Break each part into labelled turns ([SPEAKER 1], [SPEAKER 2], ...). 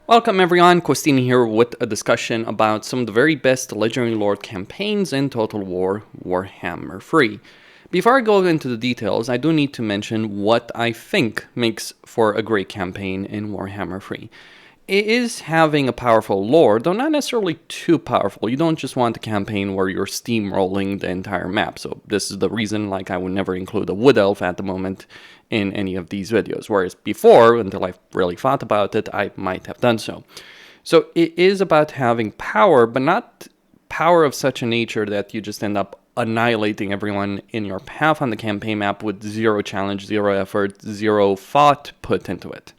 [SPEAKER 1] Welcome everyone, Costini here with a discussion about some of the very best Legendary Lord campaigns in Total War Warhammer 3. Before I go into the details, I do need to mention what I think makes for a great campaign in Warhammer 3. It is having a powerful lore, though not necessarily too powerful. You don't just want a campaign where you're steamrolling the entire map. So this is the reason I would never include a Wood Elf at the moment in any of these videos. Whereas before, until I really thought about it, I might have done so. So it is about having power, but not power of such a nature that you just end up annihilating everyone in your path on the campaign map with zero challenge, zero effort, zero thought put into it.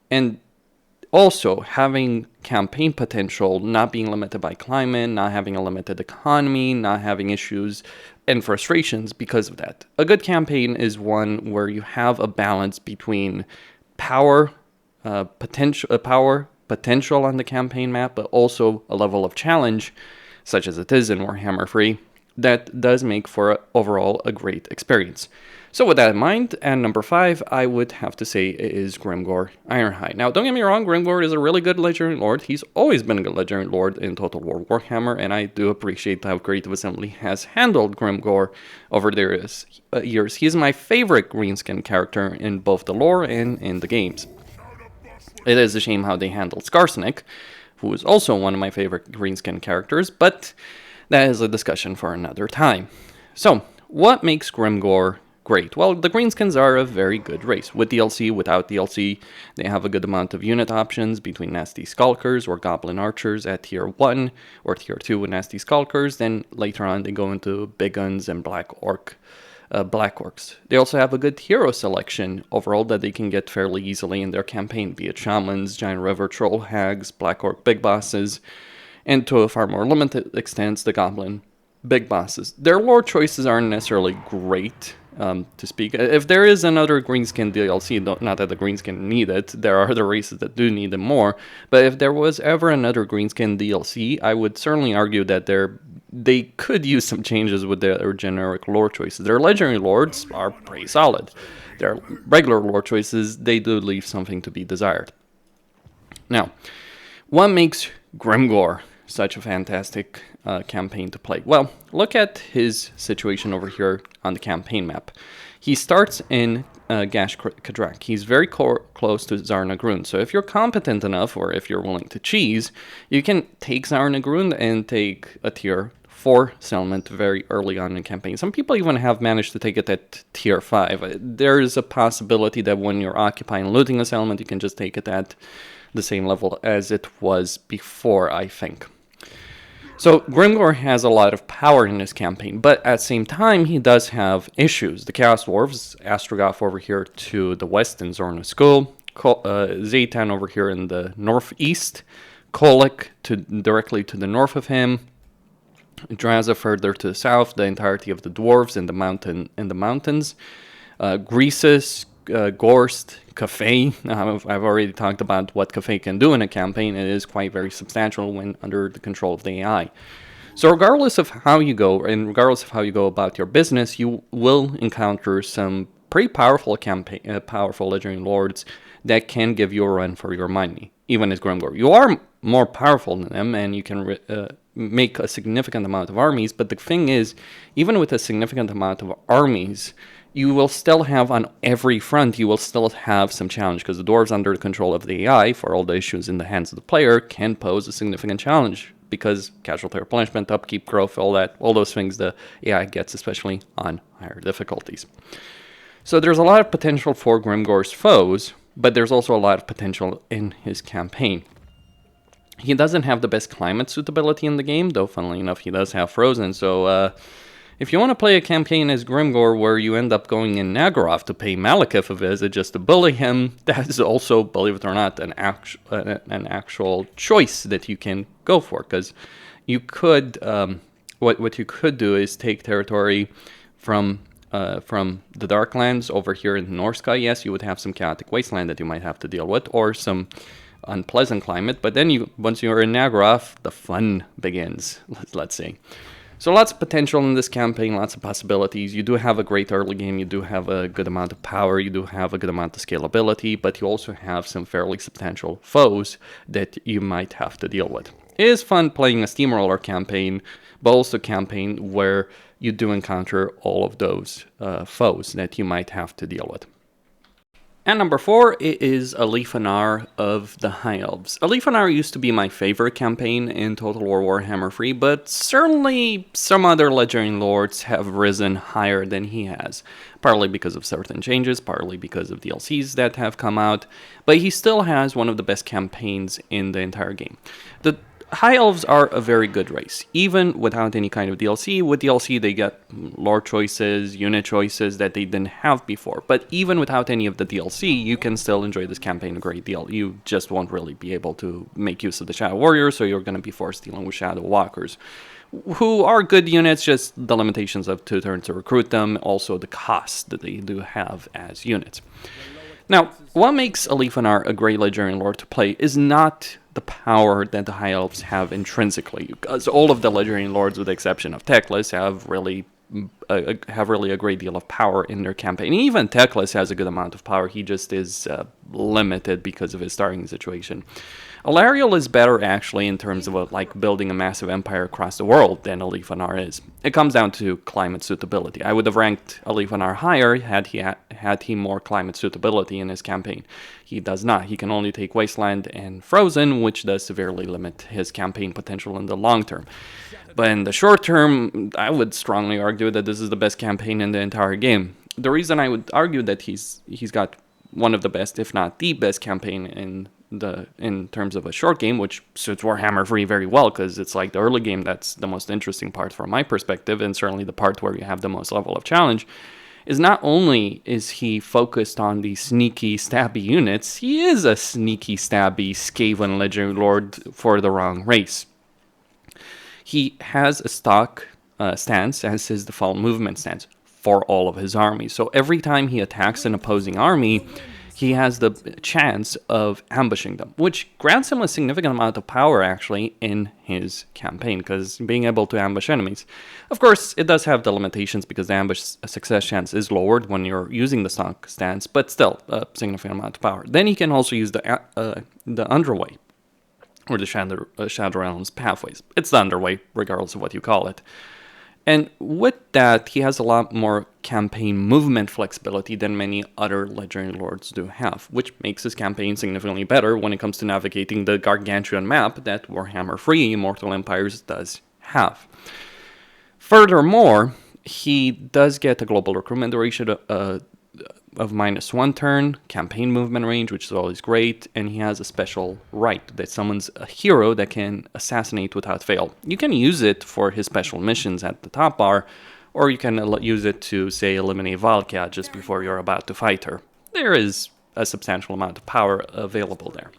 [SPEAKER 1] And also, having campaign potential, not being limited by climate, not having a limited economy, not having issues and frustrations because of that. A good campaign is one where you have a balance between power potential on the campaign map, but also a level of challenge, such as it is in Warhammer 3, that does make for overall a great experience. So with that in mind, at number 5, I would have to say it is GRIMGOR Ironhide. Now, don't get me wrong, GRIMGOR is a really good Legendary Lord. He's always been a good Legendary Lord in Total War Warhammer, and I do appreciate how Creative Assembly has handled GRIMGOR over their years. He's my favorite greenskin character in both the lore and in the games. It is a shame how they handled Skarsnik, who is also one of my favorite greenskin characters, but that is a discussion for another time. So, what makes GRIMGOR great? Well, the Greenskins are a very good race. With DLC, without DLC, they have a good amount of unit options between Nasty Skulkers or Goblin Archers at Tier 1 or Tier 2 with Nasty Skulkers. Then later on, they go into Big Guns and Black Orcs. They also have a good hero selection overall that they can get fairly easily in their campaign, be it Shamans, Giant River Troll Hags, Black Orc Big Bosses, and to a far more limited extent, the Goblin Big Bosses. Their lore choices aren't necessarily great, to speak. If there is another Greenskin DLC, not that the Greenskin need it, there are other races that do need them more, but if there was ever another Greenskin DLC, I would certainly argue that they could use some changes with their generic lore choices. Their Legendary Lords are pretty solid. Their regular lore choices, they do leave something to be desired. Now, what makes GRIMGOR such a fantastic campaign to play? Well, look at his situation over here on the campaign map. He starts in Gash Kadrak. He's very close to Zarnagrun. So if you're competent enough, or if you're willing to cheese, you can take Zarnagrun and take a tier 4 settlement very early on in the campaign. Some people even have managed to take it at tier 5. There is a possibility that when you're occupying and looting a settlement, you can just take it at the same level as it was before, I think. So GRIMGOR has a lot of power in this campaign, but at the same time, he does have issues. The Chaos Dwarves, Astrogoth over here to the west in Zorna School, Zaytan over here in the northeast, Kolek directly to the north of him, Drazoath further to the south, the entirety of the dwarves in the mountains, Greasus, Gorst, Cafe. I've already talked about what Cafe can do in a campaign. It is quite very substantial when under the control of the AI. So regardless of how you go, and regardless of how you go about your business, you will encounter some pretty powerful powerful Legendary Lords that can give you a run for your money, even as GRIMGOR. You are more powerful than them, and you can make a significant amount of armies, but the thing is, even with a significant amount of armies, you will still have on every front, you will still have some challenge, because the dwarves under the control of the AI, for all the issues in the hands of the player, can pose a significant challenge, because casualty replenishment, upkeep, growth, all those things the AI gets, especially on higher difficulties. So there's a lot of potential for GRIMGOR's foes, but there's also a lot of potential in his campaign. He doesn't have the best climate suitability in the game, though funnily enough he does have Frozen, so if you want to play a campaign as GRIMGOR where you end up going in Nagaroth to pay Malekith a visit just to bully him, that is also, believe it or not, an actual choice that you can go for. Because you could, what you could do is take territory from the Darklands over here in the Norsky. Yes, you would have some chaotic wasteland that you might have to deal with, or some unpleasant climate. But then once you're in Nagaroth, the fun begins, let's say. So lots of potential in this campaign, lots of possibilities. You do have a great early game, you do have a good amount of power, you do have a good amount of scalability, but you also have some fairly substantial foes that you might have to deal with. It is fun playing a steamroller campaign, but also a campaign where you do encounter all of those foes that you might have to deal with. And number 4 is Alith Anar of the High Elves. Alith Anar used to be my favorite campaign in Total War Warhammer 3, but certainly some other Legendary Lords have risen higher than he has. Partly because of certain changes, partly because of DLCs that have come out, but he still has one of the best campaigns in the entire game. The High Elves are a very good race, even without any kind of DLC. With DLC, they get lore choices, unit choices that they didn't have before. But even without any of the DLC, you can still enjoy this campaign a great deal. You just won't really be able to make use of the Shadow Warriors, so you're going to be forced dealing with Shadow Walkers, who are good units, just the limitations of 2 turns to recruit them, also the cost that they do have as units. Now, what makes Alith Anar a great Legendary Lord to play is not the power that the High Elves have intrinsically, because all of the Legendary Lords, with the exception of Teclis, have really a great deal of power in their campaign. Even Teclis has a good amount of power, he just is limited because of his starting situation. Alariel is better actually in terms of like building a massive empire across the world than Alith Anar is. It comes down to climate suitability. I would have ranked Alith Anar higher had he more climate suitability in his campaign. He does not. He can only take Wasteland and Frozen, which does severely limit his campaign potential in the long term. But in the short term, I would strongly argue that this is the best campaign in the entire game. The reason I would argue that he's got one of the best, if not the best campaign in terms of a short game, which suits Warhammer 3 very well, because it's like the early game that's the most interesting part from my perspective, and certainly the part where you have the most level of challenge, is not only is he focused on the sneaky, stabby units, he is a sneaky, stabby, Skaven Legendary Lord for the wrong race. He has a stock stance as his default movement stance for all of his armies. So every time he attacks an opposing army, he has the chance of ambushing them, which grants him a significant amount of power actually in his campaign, because being able to ambush enemies. Of course, it does have the limitations because the ambush success chance is lowered when you're using the stock stance, but still a significant amount of power. Then he can also use the underway, or the Shadow Realms pathways. It's the underway, regardless of what you call it. And with that, he has a lot more campaign movement flexibility than many other Legendary Lords do have, which makes his campaign significantly better when it comes to navigating the gargantuan map that Warhammer 3 Immortal Empires does have. Furthermore, he does get a global recruitment duration of -1 turn, campaign movement range, which is always great, and he has a special right that summons a hero that can assassinate without fail. You can use it for his special missions at the top bar, or you can use it to, say, eliminate Valkia just before you're about to fight her. There is a substantial amount of power available there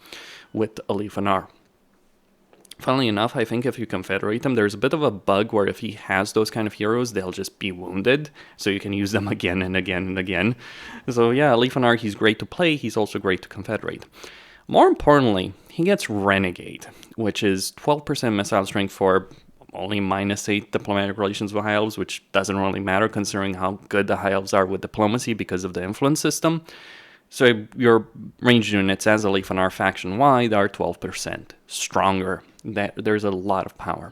[SPEAKER 1] with Alith Anar. Funnily enough, I think if you confederate them, there's a bit of a bug where if he has those kind of heroes, they'll just be wounded, so you can use them again and again and again. So yeah, Alith Anar, he's great to play, he's also great to confederate. More importantly, he gets Renegade, which is 12% missile strength for only -8 diplomatic relations with High Elves, which doesn't really matter considering how good the High Elves are with diplomacy because of the influence system. So your ranged units as Alith Anar faction-wide are 12% stronger. There's a lot of power.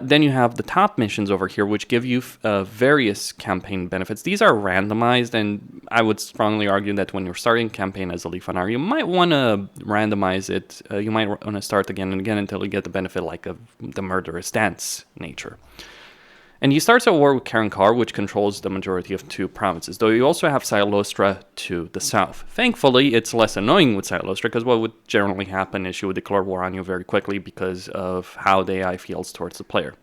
[SPEAKER 1] Then you have the top missions over here, which give you various campaign benefits. These are randomized, and I would strongly argue that when you're starting a campaign as Alith Anar, you might want to randomize it. You might want to start again and again until you get the benefit like of the murderous dance nature. And he starts at war with Karankar, which controls the majority of 2 provinces, though you also have Sialostra to the south. Thankfully, it's less annoying with Sialostra, because what would generally happen is she would declare war on you very quickly because of how the AI feels towards the player.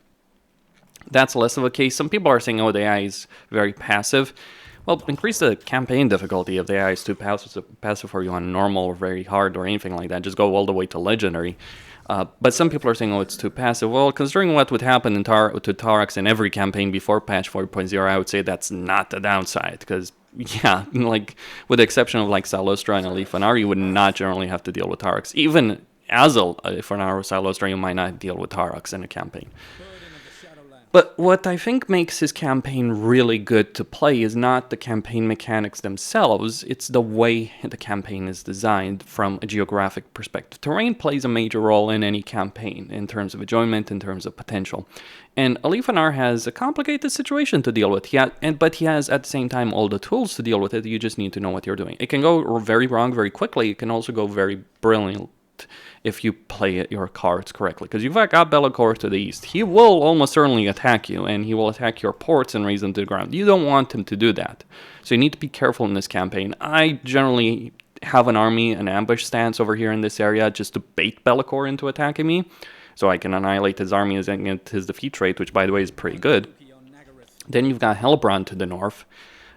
[SPEAKER 1] That's less of a case. Some people are saying, oh, the AI is very passive. Well, increase the campaign difficulty if the AI is too passive for you on normal or very hard or anything like that. Just go all the way to legendary. But some people are saying, oh, it's too passive. Well, considering what would happen to Taurox in every campaign before patch 4.0, I would say that's not the downside. Because, yeah, like, with the exception of, like, Sialostra and Alith Anar, you would not generally have to deal with Taurox. Even as Alith Anar or Sialostra, you might not deal with Taurox in a campaign. But what I think makes his campaign really good to play is not the campaign mechanics themselves, it's the way the campaign is designed from a geographic perspective. Terrain plays a major role in any campaign, in terms of enjoyment, in terms of potential. And Alith Anar has a complicated situation to deal with, but he has at the same time all the tools to deal with it, you just need to know what you're doing. It can go very wrong very quickly, it can also go very brilliant if you play your cards correctly. Because you've got Be'lakor to the east. He will almost certainly attack you, and he will attack your ports and raise them to the ground. You don't want him to do that. So you need to be careful in this campaign. I generally have an ambush stance over here in this area just to bait Be'lakor into attacking me, so I can annihilate his army and get his defeat rate, which by the way is pretty good. Then you've got Hellbrand to the north,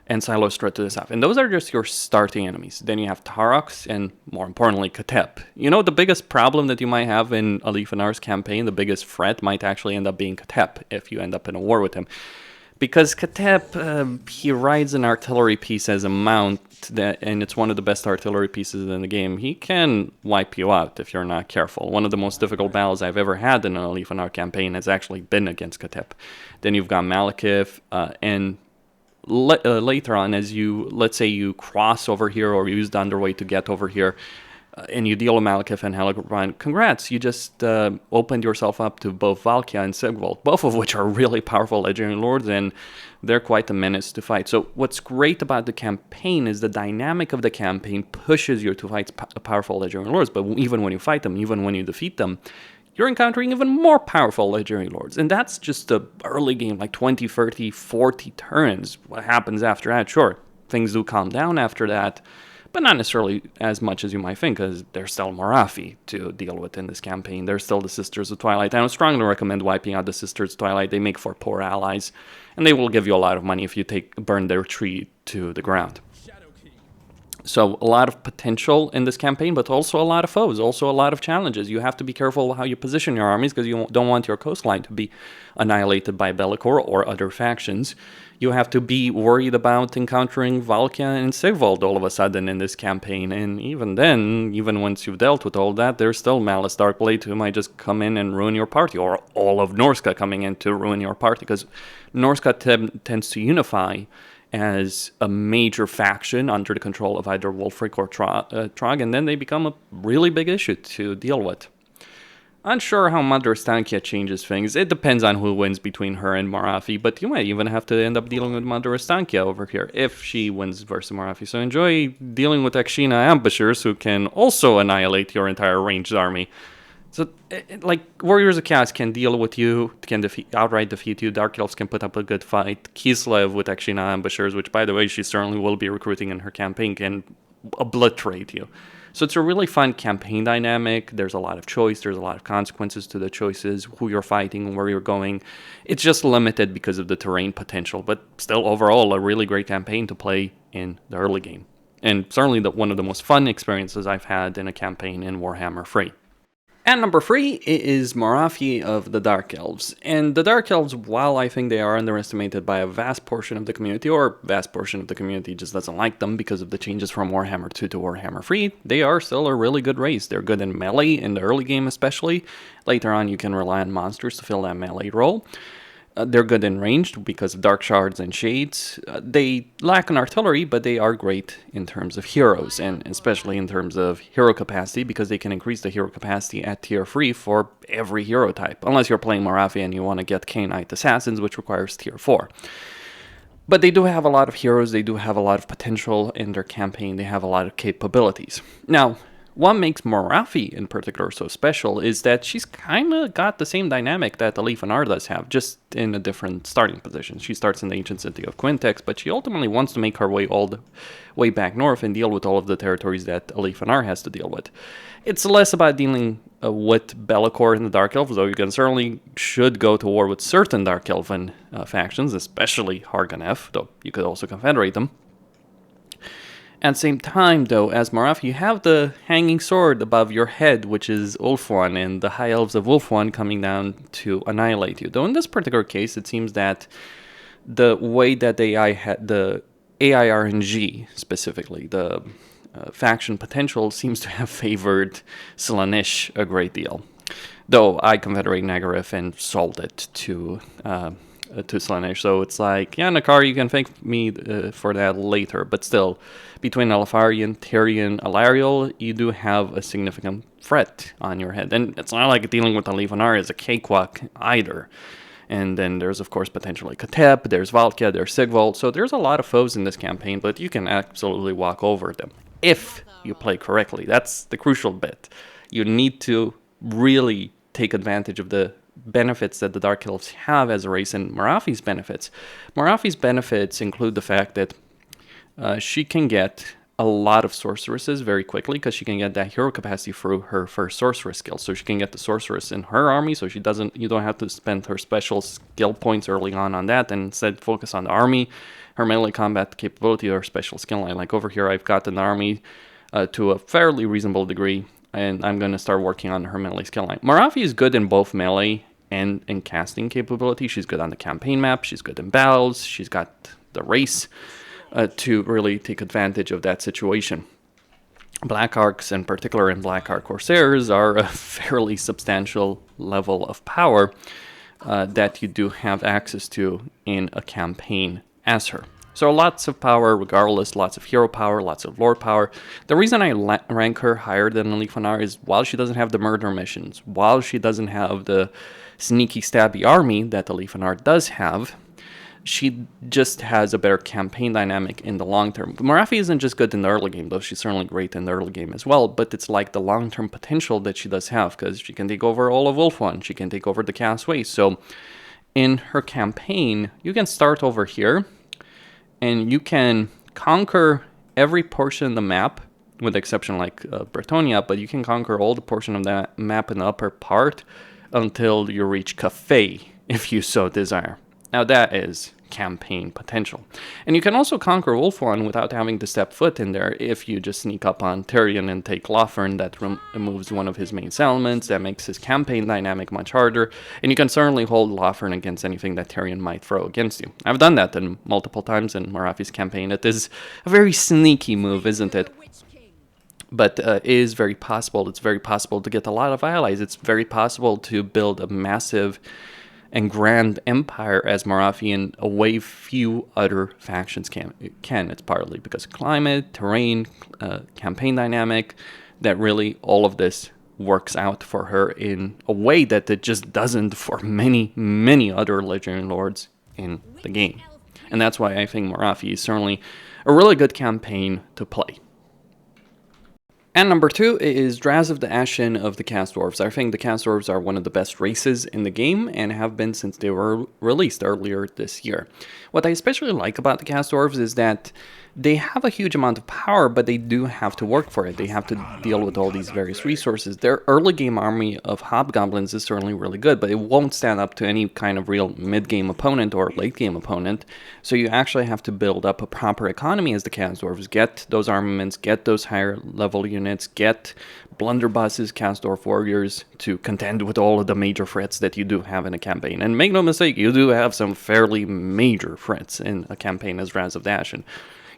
[SPEAKER 1] and Silostra to the south. And those are just your starting enemies. Then you have Tarox, and more importantly, Katep. You know, the biggest problem that you might have in Alith Anar's campaign, the biggest threat might actually end up being Katep, if you end up in a war with him. Because Katep, he rides an artillery piece as a mount, and it's one of the best artillery pieces in the game. He can wipe you out if you're not careful. One of the most difficult battles I've ever had in an Alith Anar campaign has actually been against Katep. Then you've got Malekith, and later on, as let's say you cross over here or use the underway to get over here, and you deal with Malekith and Hellbrand, congrats, you just opened yourself up to both Valkia and Sigvald, both of which are really powerful legendary lords, and they're quite a menace to fight. So what's great about the campaign is the dynamic of the campaign pushes you to fight powerful legendary lords, but even when you fight them, even when you defeat them, you're encountering even more powerful legendary lords. And that's just the early game, like 20, 30, 40 turns. What happens after that? Sure, things do calm down after that, but not necessarily as much as you might think, because there's still Morathi to deal with in this campaign. There's still the Sisters of Twilight. I would strongly recommend wiping out the Sisters of Twilight. They make for poor allies, and they will give you a lot of money if you burn their tree to the ground. So a lot of potential in this campaign, but also a lot of foes, also a lot of challenges. You have to be careful how you position your armies, because you don't want your coastline to be annihilated by Be'lakor or other factions. You have to be worried about encountering Valkia and Sigvald all of a sudden in this campaign. And even then, even once you've dealt with all that, there's still Malice Darkblade who might just come in and ruin your party, or all of Norsca coming in to ruin your party, because Norsca tends to unify as a major faction under the control of either Wulfric or Trog, and then they become a really big issue to deal with. Unsure how Mother Stankia changes things. It depends on who wins between her and Morathi, but you might even have to end up dealing with Mother Stankia over here if she wins versus Morathi. So enjoy dealing with Akshina ambushers who can also annihilate your entire ranged army. So, like, Warriors of Chaos can deal with you, can outright defeat you. Dark Elves can put up a good fight. Kislev with Akshina ambushers, which, by the way, she certainly will be recruiting in her campaign, can obliterate you. So it's a really fun campaign dynamic. There's a lot of choice. There's a lot of consequences to the choices, who you're fighting, where you're going. It's just limited because of the terrain potential, but still, overall, a really great campaign to play in the early game. And certainly one of the most fun experiences I've had in a campaign in Warhammer 3. At number 3 is Morathi of the Dark Elves. And the Dark Elves, while I think they are underestimated by a vast portion of the community, or vast portion of the community just doesn't like them because of the changes from Warhammer 2 to Warhammer 3, they are still a really good race. They're good in melee, in the early game especially. Later on you can rely on monsters to fill that melee role. They're good in ranged because of Dark Shards and Shades. They lack on artillery, but they are great in terms of heroes, and especially in terms of hero capacity, because they can increase the hero capacity at tier 3 for every hero type, unless you're playing Morathi and you want to get Khainite Assassins, which requires tier 4. But they do have a lot of heroes, they do have a lot of potential in their campaign, they have a lot of capabilities. Now, what makes Morathi in particular so special is that she's kind of got the same dynamic that Alith Anar does have, just in a different starting position. She starts in the ancient city of Quintex, but she ultimately wants to make her way all the way back north and deal with all of the territories that Alith Anar has to deal with. It's less about dealing with Be'lakor and the Dark Elves, though you certainly should go to war with certain Dark Elven factions, especially Harganeth, though you could also confederate them. At the same time, though, as Morathi, you have the hanging sword above your head, which is Ulthuan, and the High Elves of Ulthuan coming down to annihilate you. Though in this particular case, it seems that the way that the AI RNG, specifically, the faction potential, seems to have favored Slaanesh a great deal. Though I confederate Nagaryth and sold it to Sinnelleos, so it's like, yeah, Nakar, you can thank me for that later, but still, between Alfarian, Tyrion, Alariel, you do have a significant threat on your head, and it's not like dealing with Alith Anar is a cakewalk either. And then there's, of course, potentially Katep, there's Valkia, there's Sigvald, so there's a lot of foes in this campaign, but you can absolutely walk over them if you play correctly. That's the crucial bit. You need to really take advantage of the benefits that the Dark Elves have as a race and Morathi's benefits. Morathi's benefits include the fact that she can get a lot of sorceresses very quickly because she can get that hero capacity through her first sorceress skill. So she can get the sorceress in her army, so you don't have to spend her special skill points early on that, and instead focus on the army, her melee combat capability, or special skill line. Like over here, I've got an army to a fairly reasonable degree, and I'm going to start working on her melee skill line. Morathi is good in both melee and in casting capability. She's good on the campaign map, she's good in battles, she's got the race to really take advantage of that situation. Black Arcs, in particular, and Black Arc Corsairs are a fairly substantial level of power that you do have access to in a campaign as her. So lots of power regardless, lots of hero power, lots of lore power. The reason I rank her higher than Alith Anar is while she doesn't have the murder missions, while she doesn't have the sneaky stabby army that Alith Anar does have, she just has a better campaign dynamic in the long term. Morathi isn't just good in the early game, though she's certainly great in the early game as well, but it's like the long-term potential that she does have, because she can take over all of Ulthuan, she can take over the Castaway. So in her campaign, you can start over here, and you can conquer every portion of the map, with the exception like Bretonnia, but you can conquer all the portion of that map in the upper part until you reach Cathay, if you so desire. Now that is campaign potential. And you can also conquer Ulthuan without having to step foot in there if you just sneak up on Tyrion and take Lothern. That removes one of his main settlements, that makes his campaign dynamic much harder, and you can certainly hold Lothern against anything that Tyrion might throw against you. I've done that multiple times in Morathi's campaign. It is a very sneaky move, isn't it? But it is very possible. It's very possible to get a lot of allies. It's very possible to build a massive and grand empire as Morathi in a way few other factions can. It's partly because of climate, terrain, campaign dynamic, that really all of this works out for her in a way that it just doesn't for many, many other legendary lords in the game. And that's why I think Morathi is certainly a really good campaign to play. And number 2 is Drazoath the Ashen of the Cast Dwarves. I think the Cast Dwarves are one of the best races in the game and have been since they were released earlier this year. What I especially like about the Cast Dwarves is that they have a huge amount of power, but they do have to work for it. They have to deal with all these various resources. Their early game army of hobgoblins is certainly really good, but it won't stand up to any kind of real mid-game opponent or late-game opponent. So you actually have to build up a proper economy as the Cast Dwarves. Get those armaments, get those higher level units, get blunderbusses, Cast Dwarf warriors to contend with all of the major threats that you do have in a campaign. And make no mistake, you do have some fairly major threats in a campaign as Drazoath the Ashen.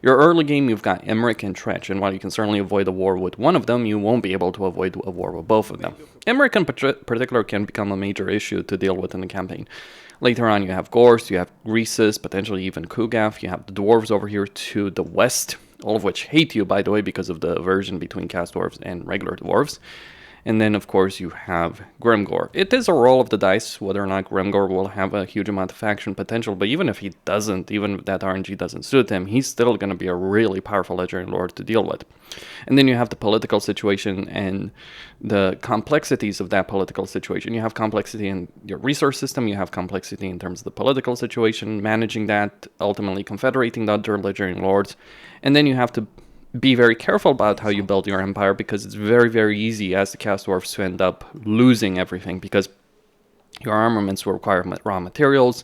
[SPEAKER 1] Your early game, you've got Emmerich and Tretch, and while you can certainly avoid a war with one of them, you won't be able to avoid a war with both of them. Emmerich in particular can become a major issue to deal with in the campaign. Later on, you have Gorst, you have Greases, potentially even Kugath, you have the dwarves over here to the west, all of which hate you, by the way, because of the aversion between Cast Dwarves and regular dwarves. And then, of course, you have GRIMGOR. It is a roll of the dice whether or not GRIMGOR will have a huge amount of faction potential, but even if he doesn't, even if that RNG doesn't suit him, he's still going to be a really powerful legendary lord to deal with. And then you have the political situation and the complexities of that political situation. You have complexity in your resource system, you have complexity in terms of the political situation, managing that, ultimately confederating the other legendary lords, and then you have to be very careful about how you build your empire, because it's very, very easy as the Cast Dwarves to end up losing everything, because your armaments will require raw materials,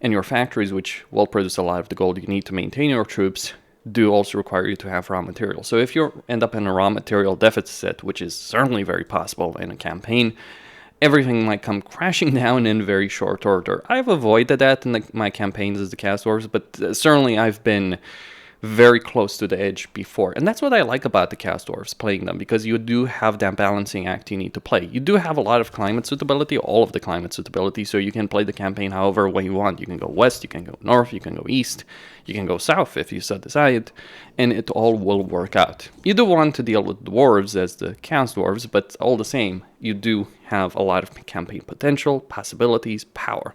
[SPEAKER 1] and your factories, which will produce a lot of the gold you need to maintain your troops, do also require you to have raw materials. So if you end up in a raw material deficit, which is certainly very possible in a campaign, everything might come crashing down in very short order. I've avoided that in my campaigns as the Cast Dwarves, but certainly I've been very close to the edge before. And that's what I like about the Chaos Dwarves, playing them, because you do have that balancing act you need to play. You do have a lot of climate suitability, all of the climate suitability, so you can play the campaign however way you want. You can go west, you can go north, you can go east, you can go south if you so decide, and it all will work out. You do want to deal with dwarves as the Chaos Dwarves, but all the same, you do have a lot of campaign potential, possibilities, power.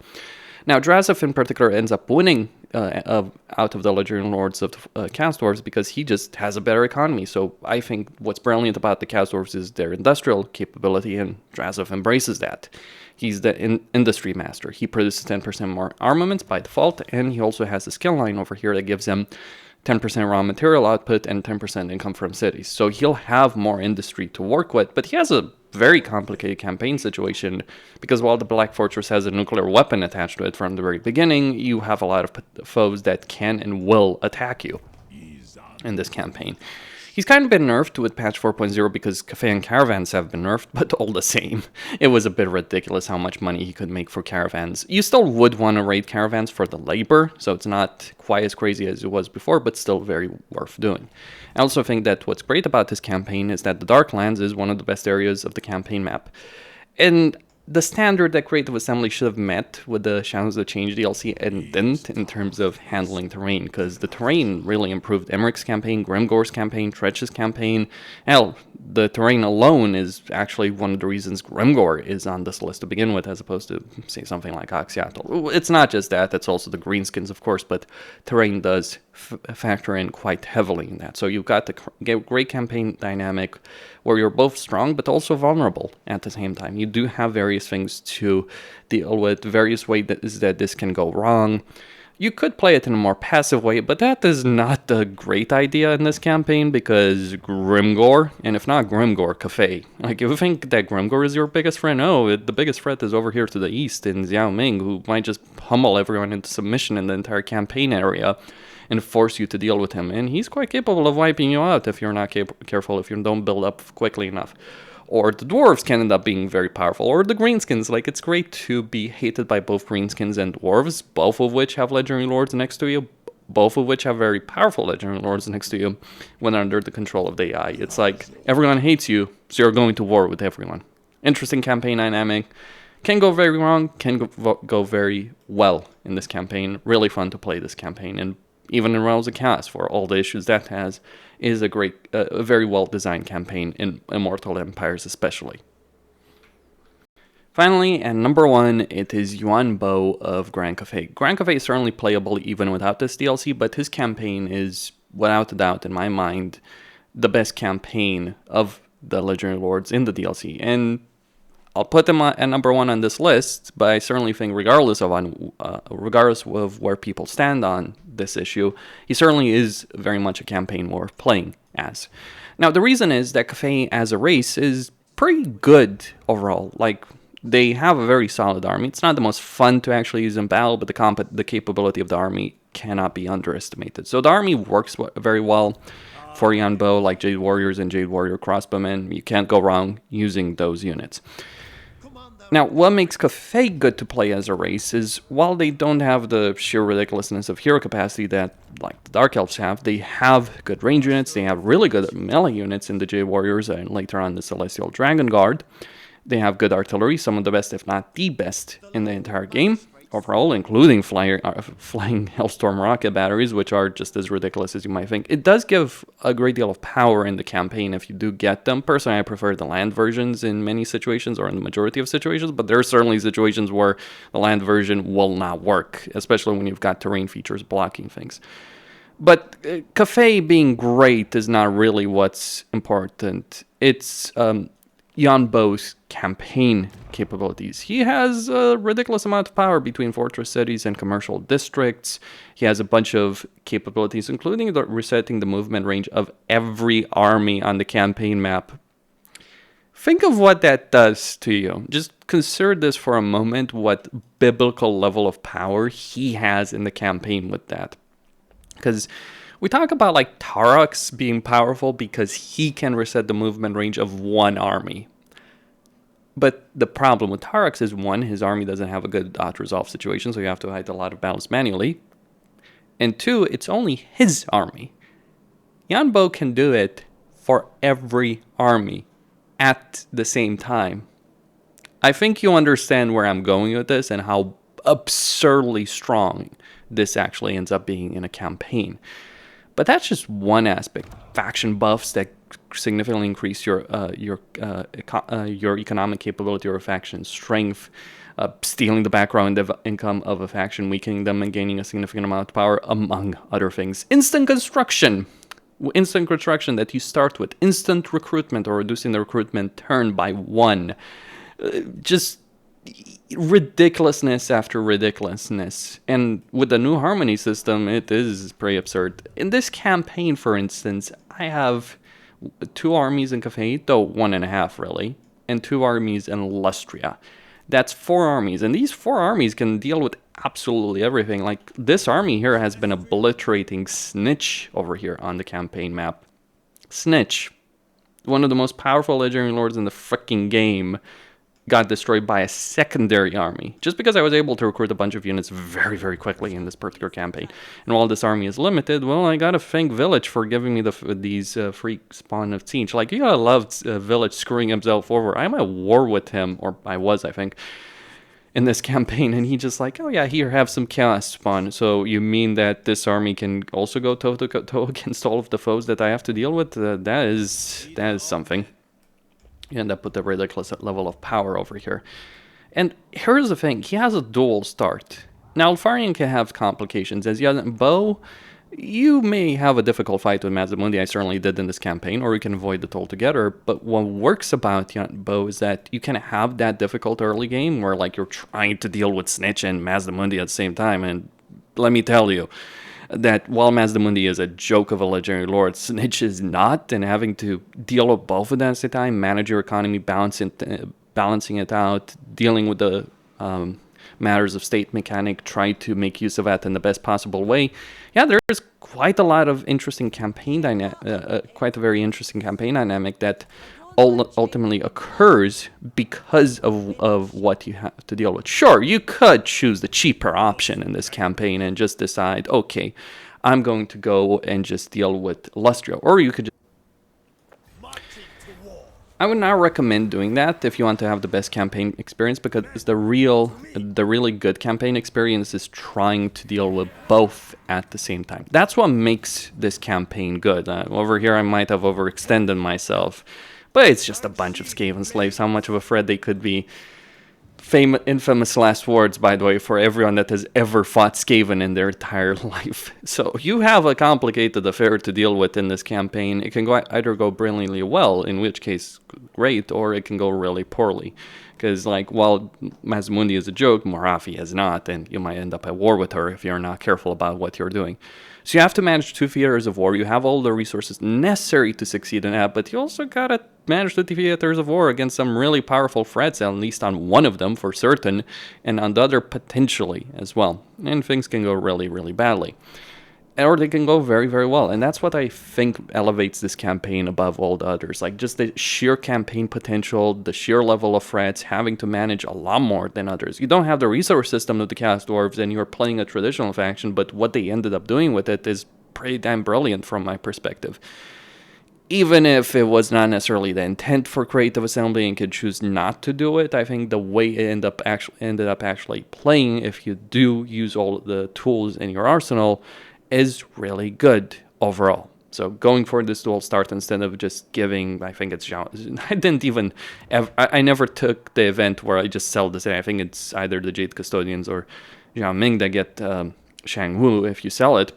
[SPEAKER 1] Now, Drazoath in particular ends up winning out of the Legendary Lords of the Chaos Dwarves because he just has a better economy. So I think what's brilliant about the Chaos Dwarves is their industrial capability, and Drazoath embraces that. He's the industry master. He produces 10% more armaments by default, and he also has a skill line over here that gives him 10% raw material output and 10% income from cities. So he'll have more industry to work with, but he has a very complicated campaign situation because while the Black Fortress has a nuclear weapon attached to it from the very beginning, you have a lot of foes that can and will attack you in this campaign. He's kind of been nerfed with patch 4.0 because Cafe and Caravans have been nerfed, but all the same, it was a bit ridiculous how much money he could make for Caravans. You still would want to raid Caravans for the labor, so it's not quite as crazy as it was before, but still very worth doing. I also think that what's great about this campaign is that the Darklands is one of the best areas of the campaign map. And the standard that Creative Assembly should have met with the Shadows of Change DLC and didn't in terms of handling terrain, because the terrain really improved Emmeric's campaign, Grimgor's campaign, Tretch's campaign. Hell, the terrain alone is actually one of the reasons Grimgor is on this list to begin with, as opposed to, say, something like Oxyatl. It's not just that, it's also the greenskins, of course, but terrain does factor in quite heavily in that. So you've got the great campaign dynamic where you're both strong but also vulnerable at the same time. You do have various things to deal with, various ways that this can go wrong. You could play it in a more passive way, but that is not a great idea in this campaign because GRIMGOR, and if not GRIMGOR, Cafe. Like, if you think that GRIMGOR is your biggest friend, the biggest threat is over here to the east in Xiaoming, who might just pummel everyone into submission in the entire campaign area and force you to deal with him. And he's quite capable of wiping you out if you're not careful, if you don't build up quickly enough. Or the dwarves can end up being very powerful, or the greenskins. Like, it's great to be hated by both greenskins and dwarves, both of which have legendary lords next to you, both of which have very powerful legendary lords next to you when under the control of the AI. It's like, everyone hates you, so you're going to war with everyone. Interesting campaign dynamic. Can go very wrong, can go very well in this campaign. Really fun to play this campaign, and even in Realms of Chaos, for all the issues that has, is a very well-designed campaign in Immortal Empires especially. Finally, at number 1, it is Yuan Bo of Grand Cafe. Grand Cafe is certainly playable even without this DLC, but his campaign is, without a doubt in my mind, the best campaign of the Legendary Lords in the DLC. And I'll put him at number 1 on this list, but I certainly think regardless of where people stand on this issue, he certainly is very much a campaign worth playing as. Now, the reason is that Cafe as a race is pretty good overall. Like, they have a very solid army. It's not the most fun to actually use in battle, but the capability of the army cannot be underestimated. So the army works very well for Yuan Bo, like Jade Warriors and Jade Warrior Crossbowmen. You can't go wrong using those units. Now, what makes Cafe good to play as a race is, while they don't have the sheer ridiculousness of hero capacity that, like, the Dark Elves have, they have good range units, they have really good melee units in the Jade Warriors, and later on the Celestial Dragon Guard. They have good artillery, some of the best, if not the best, in the entire game overall, including flying Hellstorm rocket batteries, which are just as ridiculous as you might think. It does give a great deal of power in the campaign if you do get them. Personally, I prefer the land versions in many situations, or in the majority of situations, but there are certainly situations where the land version will not work, especially when you've got terrain features blocking things. But Cafe being great is not really what's important. It's Yuan Bo's campaign capabilities. He has a ridiculous amount of power between fortress cities and commercial districts. He has a bunch of capabilities, including resetting the movement range of every army on the campaign map. Think of what that does to you. Just consider this for a moment, what biblical level of power he has in the campaign with that. Because we talk about, like, Tarax being powerful because he can reset the movement range of one army. But the problem with Tarax is, 1, his army doesn't have a good auto-resolve situation, so you have to fight a lot of battles manually. And 2, it's only his army. Yuan Bo can do it for every army at the same time. I think you understand where I'm going with this and how absurdly strong this actually ends up being in a campaign. But that's just one aspect. Faction buffs that significantly increase your economic capability or faction strength, stealing the background income of a faction, weakening them, and gaining a significant amount of power, among other things. Instant construction that you start with. Instant recruitment or reducing the recruitment turn by 1. Just ridiculousness after ridiculousness. And with the new harmony system, it is pretty absurd. In this campaign, for instance, I have 2 armies in Cathay, though 1.5 really, and 2 armies in Lustria. That's 4 armies, and these 4 armies can deal with absolutely everything. Like, this army here has been obliterating Snitch over here on the campaign map. Snitch, one of the most powerful legendary lords in the freaking game, got destroyed by a secondary army, just because I was able to recruit a bunch of units very, very quickly in this particular campaign. And while this army is limited, well, I gotta thank Village for giving me these free spawn of siege. Like, you gotta love Village screwing himself over. I'm at war with him, or I was, I think, in this campaign, and he just like, oh yeah, here, have some chaos spawn. So you mean that this army can also go toe-to-toe against all of the foes that I have to deal with? That is something. You end up with a ridiculous level of power over here. And here's the thing, he has a dual start. Now, Alfarian can have complications. As Yuan Bo, you may have a difficult fight with Mazdamundi, I certainly did in this campaign, or you can avoid it altogether. But what works about Yuan Bo is that you can have that difficult early game where, like, you're trying to deal with Snitch and Mazdamundi at the same time. And let me tell you, that while Mazdamundi is a joke of a legendary lord, Snitch is not, and having to deal with both of them at the time, manage your economy, balancing it out, dealing with the matters of state mechanic, try to make use of that in the best possible way. Yeah, there's quite a lot of interesting campaign quite a very interesting campaign dynamic that ultimately occurs because of what you have to deal with. Sure, you could choose the cheaper option in this campaign and just decide, okay, I'm going to go and just deal with Lustria, or you could just... I would not recommend doing that if you want to have the best campaign experience, because the really good campaign experience is trying to deal with both at the same time. That's what makes this campaign good. Over here I might have overextended myself, but it's just a bunch of Skaven slaves. How much of a threat they could be. Infamous last words, by the way, for everyone that has ever fought Skaven in their entire life. So you have a complicated affair to deal with in this campaign. It can either go brilliantly well, in which case great, or it can go really poorly. Because, like, while Mazdamundi is a joke, Morathi is not, and you might end up at war with her if you're not careful about what you're doing. So you have to manage 2 theaters of war. You have all the resources necessary to succeed in that, but you also gotta manage 2 theaters of war against some really powerful threats, at least on one of them for certain, and on the other potentially as well. And things can go really, really badly. Or they can go very, very well. And that's what I think elevates this campaign above all the others. Like, just the sheer campaign potential, the sheer level of threats, having to manage a lot more than others. You don't have the resource system of the Chaos Dwarves, and you're playing a traditional faction, but what they ended up doing with it is pretty damn brilliant from my perspective. Even if it was not necessarily the intent for Creative Assembly and could choose not to do it, I think the way it ended up actually playing, if you do use all the tools in your arsenal, is really good overall. So going for this dual start instead of just giving, I think it's Zhao. I never took the event where I just sell this. I think it's either the Jade Custodians or Zhao Ming that get Shang Wu if you sell it.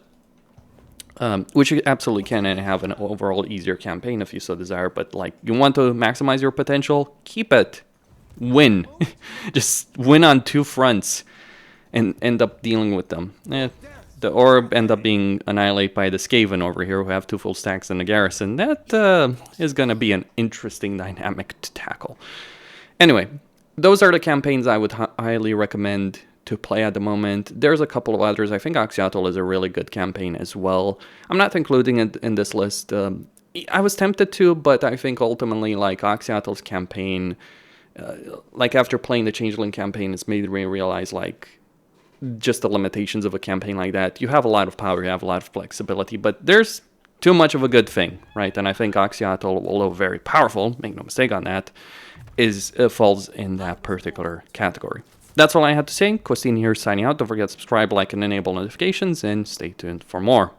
[SPEAKER 1] Which you absolutely can, and have an overall easier campaign if you so desire. But, like, you want to maximize your potential, keep it. Win. Just win on 2 fronts and end up dealing with them. Or end up being annihilated by the Skaven over here who have 2 full stacks in the garrison. That is going to be an interesting dynamic to tackle. Anyway, those are the campaigns I would highly recommend to play at the moment. There's a couple of others. I think Oxyatl is a really good campaign as well. I'm not including it in this list. I was tempted to, but I think ultimately, like, Oxyatl's campaign, like, after playing the Changeling campaign, it's made me realize, like, just the limitations of a campaign like that. You have a lot of power, you have a lot of flexibility, but there's too much of a good thing, right? And I think Oxyatl, although very powerful, make no mistake on that, falls in that particular category. That's all I had to say. Costin here signing out. Don't forget to subscribe, like, and enable notifications, and stay tuned for more.